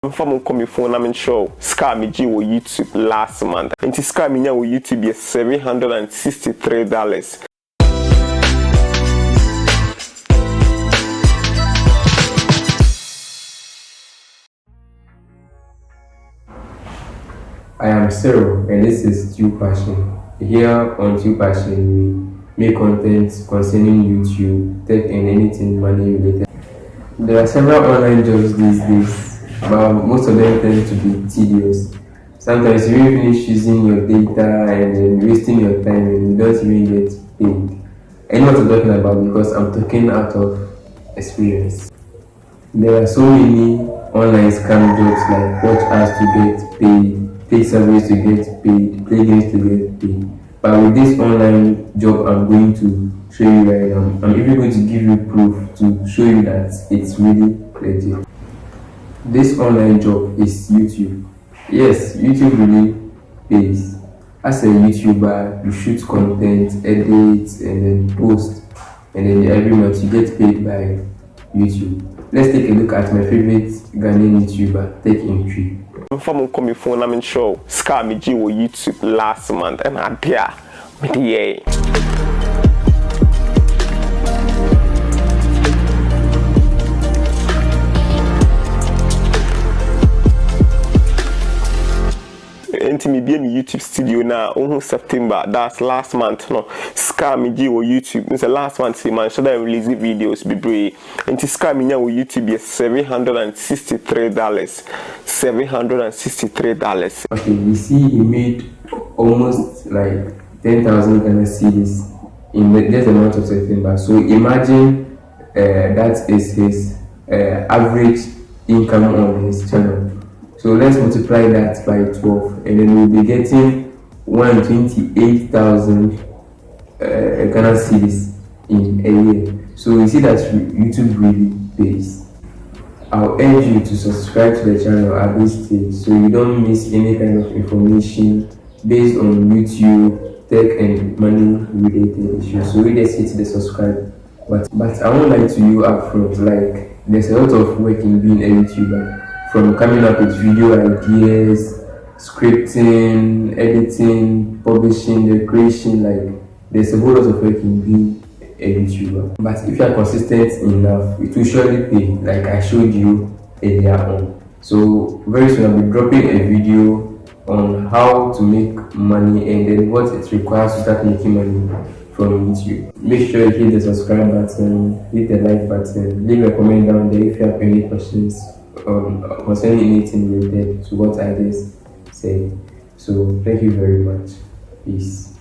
From coming phone, I'm in show. Scam me G with YouTube last month. And to scam me now with YouTube is $763. I am Cyril and this is TubePassion. Here on TubePassion we make content concerning YouTube, tech and anything money related. There are several online jobs these days, but most of them tend to be tedious. Sometimes you even finish using your data and then wasting your time and you don't even get paid. I know what I'm talking about because I'm talking out of experience. There are so many online scam jobs like watch ads to get paid, take surveys to get paid, play games to get paid. But with this online job I'm going to show you right now, I'm even going to give you proof to show you that it's really legit. This online job is YouTube. Yes, YouTube really pays. As a YouTuber, you shoot content, edit, and then post, and then every month you get paid by YouTube. Let's take a look at my favorite Ghanaian YouTuber, Tech in 3. From coming phone, I'm in show. Scam me G with YouTube last month, and I'm there with the me be in YouTube studio now September, that's last month. No scam me G with YouTube. It's the last month man should I release the videos be brave. And to scam me now with YouTube is $763. $763. Okay, you see he made almost like 10,000 Ghana cedis in this amount of September. So imagine that is his average income on his channel. So let's multiply that by 12 and then we'll be getting 128,000 Ghana cedis in a year. So you see that YouTube really pays. I'll urge you to subscribe to the channel at this stage so you don't miss any kind of information based on YouTube, tech and money related issues. So we just hit the subscribe. But I won't lie to you up front, like there's a lot of work in being a YouTuber. From coming up with video ideas, scripting, editing, publishing, the creation, like there's a whole lot of work in being a YouTuber. But if you are consistent enough, it will surely pay, like I showed you earlier on. So very soon I'll be dropping a video on how to make money and then what it requires to start making money from YouTube. Make sure you hit the subscribe button, hit the like button, leave a comment down there if you have any questions concerning anything related to what I just said. So thank you very much. Peace.